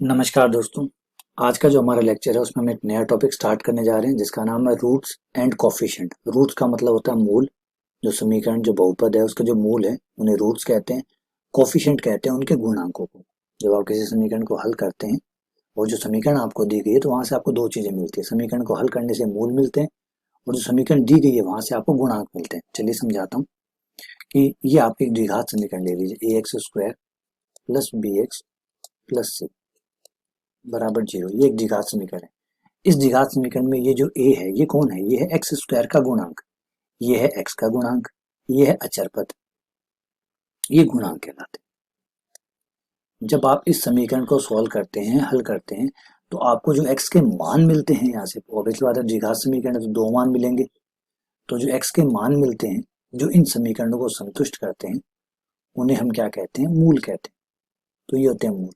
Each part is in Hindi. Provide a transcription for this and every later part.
नमस्कार दोस्तों। आज का जो हमारा लेक्चर है उसमें हम एक नया टॉपिक स्टार्ट करने जा रहे हैं जिसका नाम है रूट्स एंड कोफिशिएंट। रूट्स का मतलब होता है मूल, जो समीकरण जो बहुपद है उसके जो मूल है उन्हें रूट्स कहते हैं। कोफिशिएंट कहते हैं उनके गुणांकों को। जब आप किसी समीकरण को हल करते हैं और जो समीकरण आपको दी गई है तो वहां से आपको दो चीजें मिलती है। समीकरण को हल करने से मूल मिलते हैं और जो समीकरण दी गई है वहां से आपको गुणांक मिलते हैं। चलिए समझाता हूँ कि ये आप एक द्विघात समीकरण ले लीजिए, a x square plus b x plus c बराबर जीरो। ये एक द्विघात समीकरण है। इस द्विघात समीकरण में ये जो a है ये कौन है? ये है एक्स स्क्वायर का गुणांक, ये है x का गुणांक, ये है अचर पद, ये गुणांक कहलाते हैं। जब आप इस समीकरण को सॉल्व करते हैं, हल करते हैं, तो आपको जो x के मान मिलते हैं यहाँ से, ऑब्वियसली बात है द्विघात समीकरण है तो दो मान मिलेंगे, तो जो x के मान मिलते हैं जो इन समीकरणों को संतुष्ट करते हैं उन्हें हम क्या कहते हैं? मूल कहते हैं। तो ये होते हैं मूल।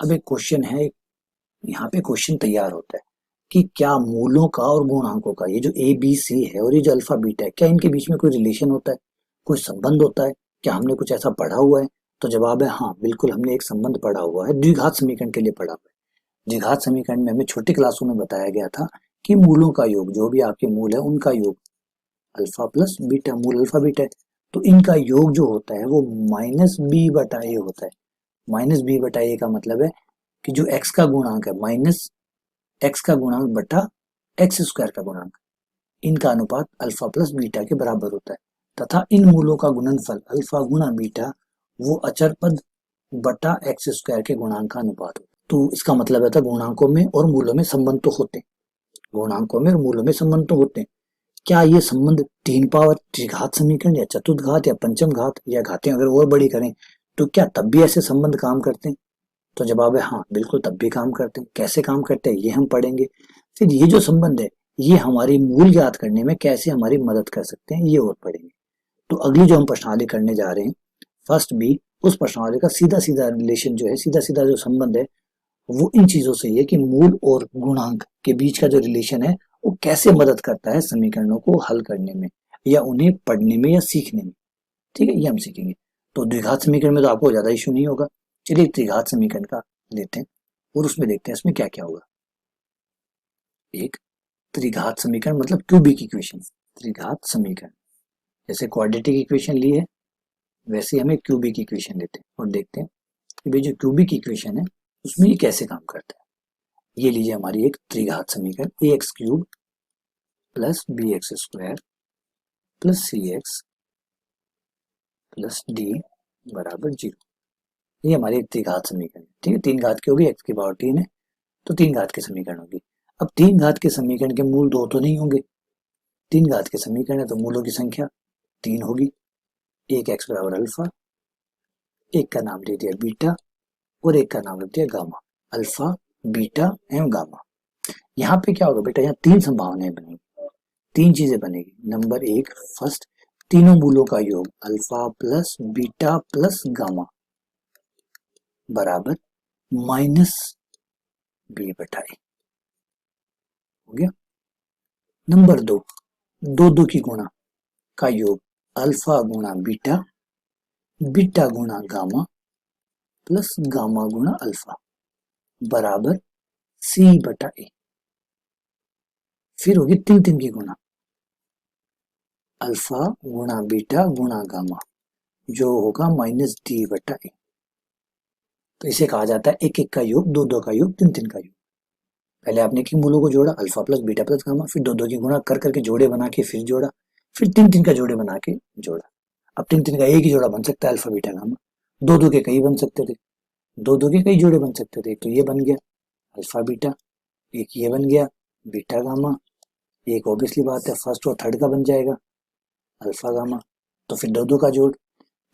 अब एक क्वेश्चन है, यहाँ पे क्वेश्चन तैयार होता है कि क्या मूलों का और गुणांकों का, ये जो ए बी सी है और ये जो अल्फा बीटा है, क्या इनके बीच में कोई रिलेशन होता है, कोई संबंध होता है? क्या हमने कुछ ऐसा पढ़ा हुआ है? तो जवाब है हाँ, बिल्कुल हमने एक संबंध पढ़ा हुआ है, द्विघात समीकरण के लिए पढ़ा हुआ है। द्विघात समीकरण में हमें छोटी क्लासों में बताया गया था कि मूलों का योग, जो भी आपके मूल है उनका योग अल्फा प्लस बीटा, मूल अल्फा बीटा है, तो इनका योग जो होता है वो माइनस बी बटा ए होता है। माइनस बी बटा ए का मतलब है कि जो एक्स का गुणांक है माइनस एक्स का गुणांक बटा एक्स स्क्वायर का गुणांक, इनका अनुपात अल्फा प्लस बीटा के बराबर होता है, तथा इन मूलों का गुणनफल अल्फा गुणा बीटा वो अचर पद बटा एक्स स्क्वायर के गुणांक का अनुपात होता है। तो इसका मतलब है गुणांकों में और मूलों में संबंध तो होते हैं, गुणांकों में और मूलों में संबंध तो होते हैं। क्या ये संबंध तीन पावर त्रिघात समीकरण या चतुर्घात या पंचम घात या घातें अगर और बड़ी करें तो क्या तब भी ऐसे संबंध काम करते हैं? तो जवाब है हाँ, बिल्कुल तब भी काम करते हैं। कैसे काम करते हैं ये हम पढ़ेंगे। फिर ये जो संबंध है ये हमारी मूल ज्ञात करने में कैसे हमारी मदद कर सकते हैं ये और पढ़ेंगे। तो अगली जो हम प्रश्नावली करने जा रहे हैं फर्स्ट बी, उस प्रश्नावली का सीधा सीधा रिलेशन जो है, सीधा सीधा जो संबंध है वो इन चीजों से है कि मूल और गुणांक के बीच का जो रिलेशन है वो कैसे मदद करता है समीकरणों को हल करने में या उन्हें पढ़ने में या सीखने में। ठीक है, ये हम सीखेंगे। तो द्विघात समीकरण में तो आपको ज्यादा इशू नहीं होगा। चलिए त्रिघात समीकरण का लेते हैं और उसमें देखते हैं इसमें क्या क्या होगा। एक त्रिघात समीकरण मतलब क्यूबिक इक्वेशन। त्रिघात समीकरण जैसे क्वाड्रेटिक इक्वेशन ली है वैसे हमें क्यूबिक इक्वेशन लेते हैं और देखते हैं कि भाई जो क्यूबिक इक्वेशन है उसमें ये कैसे काम करता है। ये लीजिए हमारी एक त्रिघात समीकरण, a x cube plus b x square plus c x plus d बराबर जीरो। ये हमारी एक त्रिघात समीकरण है। ठीक है, तीन घात की होगी, एक्स की पावर 3 है तो तीन घात के समीकरण होगी। अब तीन घात के समीकरण के मूल दो तो नहीं होंगे, तीन घात के समीकरण है तो मूलों की संख्या तीन होगी। एक एक्स बराबर अल्फा, एक का नाम ले दिया बीटा और एक का नाम रख दिया गामा। अल्फा बीटा एवं गामा। यहाँ पे क्या होगा बेटा, यहाँ तीन संभावनाएं बनेगी, तीन चीजें बनेगी। नंबर एक, फर्स्ट, तीनों मूलों का योग alpha plus beta plus gamma बराबर माइनस बी बटा ए हो गया। नंबर दो, दो दो की गुणा का योग अल्फा गुणा बीटा, बीटा गुणा गामा प्लस गामा गुणा अल्फा बराबर सी बटा ए। फिर होगी तीन तीन की गुणा अल्फा गुणा बीटा गुणा गामा जो होगा माइनस डी बटा ए। तो इसे कहा जाता है एक एक का योग, दो दो का योग, तीन तीन का योग। पहले आपने की मूलों को जोड़ा alpha plus beta plus gamma, फिर दो दो की गुणा कर करके जोड़े बना के फिर जोड़ा, फिर तीन तीन का जोड़े बना के जोड़ा। अब तीन तीन का एक ही जोड़ा बन सकता है अल्फा बीटा गामा, दो दो के कई बन सकते थे, दो दो के कई जोड़े बन सकते थे। एक तो ये बन गया अल्फा बीटा, एक ये बन गया बीटा गामा, एक ऑब्वियसली बात है फर्स्ट और थर्ड का बन जाएगा अल्फा गामा। तो फिर दो दो का जोड़,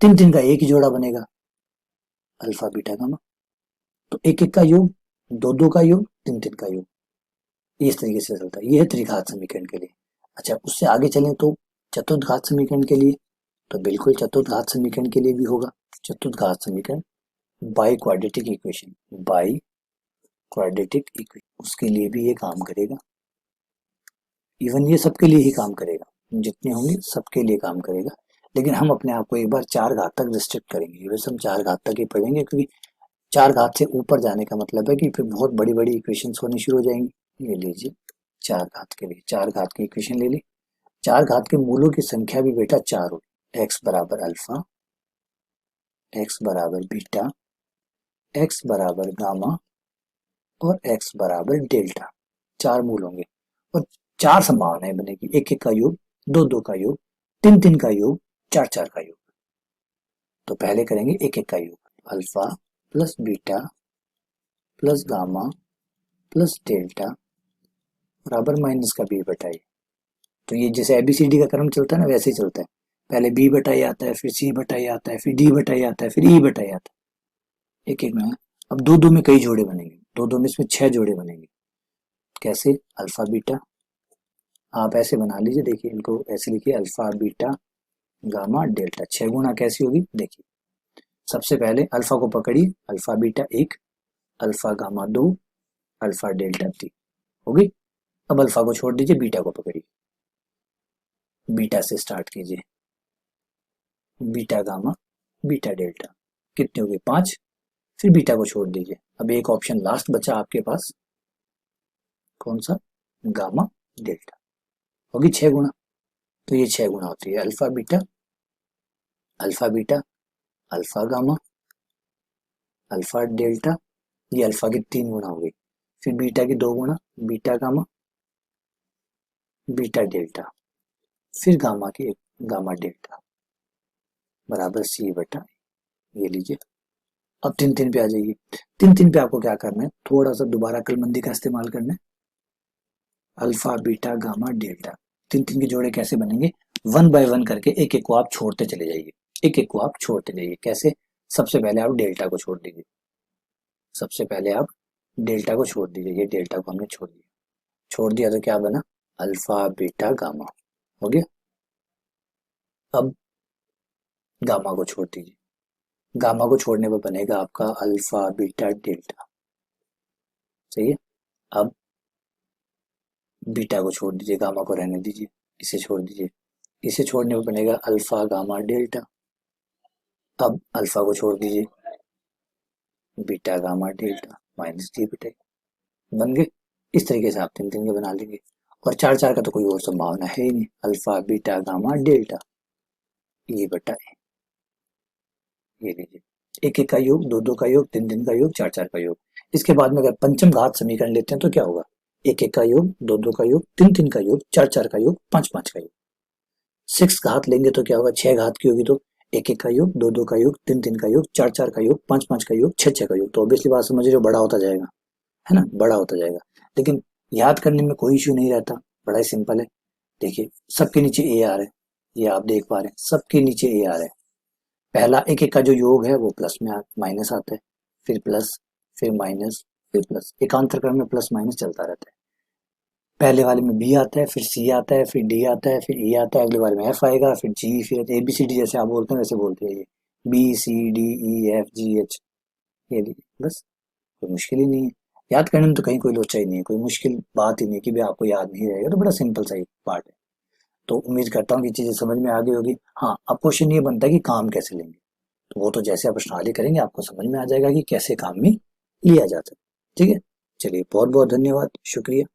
तीन तीन का एक ही जोड़ा बनेगा अल्फा बीटा गामा। तो एक एक का योग, दो दो का योग, तीन तीन का योग, इस तरीके से चलता है। ये है त्रिघात समीकरण के लिए। अच्छा, उससे आगे चलें तो चतुर्घात समीकरण के लिए, तो बिल्कुल चतुर्घात समीकरण के लिए भी होगा। चतुर्घात समीकरण by quadratic equation, by quadratic equation, उसके लिए भी ये काम करेगा। इवन ये सबके लिए ही काम करेगा, जितने होंगे सबके लिए काम करेगा। लेकिन हम अपने आप को एक बार 4 घात तक रिस्ट्रिक्ट करेंगे। वैसे हम 4 घात तक ही पढ़ेंगे, क्योंकि 4 घात से ऊपर जाने का मतलब है कि फिर बहुत बड़ी बड़ी इक्वेशंस होनी शुरू हो जाएंगी। ये लीजिए 4 घात के लिए 4 घात की इक्वेशन ले ली। 4 घात के मूलों की संख्या भी बेटा 4 होगी। एक्स बराबर अल्फा, एक्स बराबर बीटा, एक्स बराबर गामा और एक्स बराबर डेल्टा। 4 मूल होंगे और 4 संभावनाएं बनेगी। एक एक का योग, दो दो का योग, तीन तीन का योग, चार चार का योग। तो पहले करेंगे एक एक का योग। Alpha plus beta plus gamma plus delta बराबर माइनस का बी बटा ए। तो ये जैसे एबीसीडी का क्रम चलता है ना, वैसे ही चलता है। पहले बी बटा ए आता है, फिर सी बटा ए आता है, फिर डी बटा ए आता है, फिर ई बटा ए आता है, एक एक में। अब दो दो में कई जोड़े बनेंगे, दो दो में इसमें 6 जोड़े बनेंगे। कैसे? अल्फा बीटा, आप ऐसे बना लीजिए, देखिए इनको ऐसे लिखिए, अल्फा बीटा गामा डेल्टा। 6 गुना कैसी होगी देखिए। सबसे पहले अल्फा को पकड़िए, alpha beta 1, alpha gamma 2, alpha delta 3 हो गई। अब अल्फा को छोड़ दीजिए, बीटा को पकड़िए, बीटा से स्टार्ट कीजिए, बीटा गामा बीटा डेल्टा। कितनी होगी? 5। फिर बीटा को छोड़ दीजिए। अब एक ऑप्शन लास्ट बचा आपके पास, कौन सा? Gamma delta. होगी 6 गुना। तो ये 6 गुना होती है alpha beta, alpha beta, alpha gamma, alpha delta. ये अल्फा की 3 गुना हो गई। फिर बीटा की 2 गुना, बीटा गामा, बीटा डेल्टा। फिर गामा की 1, गामा डेल्टा बराबर सी बटा। ये लीजिए। अब 3 3 पे आ जाइए। 3 3 पे आपको क्या करना है? थोड़ा सा दोबारा अक्लमंदी का इस्तेमाल करना है। अल्फा बीटा गामा डेल्टा, 3 3 के जोड़े कैसे बनेंगे? 1 बाय 1 करके एक एक को आप छोड़ते चले जाइए, एक एक को आप छोड़ते जाइए। कैसे? सबसे पहले आप डेल्टा को छोड़ दीजिए, सबसे पहले आप डेल्टा को छोड़ दीजिए। ये डेल्टा को हमने छोड़ दिया, छोड़ दिया तो क्या बना? अल्फा बीटा गामा हो गया। अब गामा को छोड़ दीजिए, गामा को छोड़ने पर बनेगा आपका अल्फा बीटा डेल्टा। सही है। अब बीटा को छोड़ दीजिए, गामा को रहने दीजिए, इसे छोड़ दीजिए, इसे छोड़ने पर बनेगा अल्फा गामा डेल्टा। अब अल्फा को छोड़ दीजिए, beta gamma delta minus D beta. बन गए। इस तरीके से आप 3 3 के बना लेंगे। और 4 4 का तो कोई और संभावना है ही नहीं। अल्फा बीटा गामा डेल्टा ये बटा ए। ये लीजिए, एक एक का योग, दो दो का योग, तीन तीन का योग, चार चार का योग। इसके बाद में अगर पंचम घात समीकरण लेते हैं तो क्या होगा? एक एक का योग, दो दो का योग, तीन तीन का योग, चार चार का योग, पांच पांच का योग। 6 घात लेंगे तो क्या होगा? 6 घात की होगी तो एक एक का योग, दो दो का योग, तीन तीन का योग, चार चार का योग, पांच पांच का योग, छह छह का योग। तो ऑब्वियसली बात समझ रहे हो, बड़ा होता जाएगा, है ना, बड़ा होता जाएगा। लेकिन याद करने में कोई इश्यू नहीं रहता, बड़ा ही सिंपल है। देखिए सबके नीचे ए आ रहा है, ये आप देख पा रहे हैं, सबके नीचे ए आ रहा है। पहला एक एक का जो योग है वो प्लस में माइनस आता है, फिर प्लस, फिर माइनस, फिर प्लस। एकांतर क्रम में प्लस माइनस चलता रहता है। पहले वाले में बी आता है, फिर सी आता है, फिर डी आता है, फिर ई आता है, अगले वाले में एफ आएगा, फिर जी, फिर ए बी सी डी जैसे आप बोलते हैं वैसे बोलते हैं। ये B C D E F G H, ये लीजिए। बस, कोई मुश्किल ही नहीं है। याद करने में तो कहीं कोई लोचा ही नहीं है, कोई मुश्किल बात ही नहीं कि भाई आपको याद नहीं रहेगा। तो बड़ा सिंपल सा ही पार्ट है। तो उम्मीद करता हूँ कि चीजें समझ में आ गई होगी। हाँ, अब क्वेश्चन ये बनता है कि काम कैसे लेंगे। तो वो तो जैसे आप प्रश्नावली करेंगे आपको समझ में आ जाएगा कि कैसे काम में लिया जाता है। ठीक है, चलिए बहुत बहुत धन्यवाद, शुक्रिया।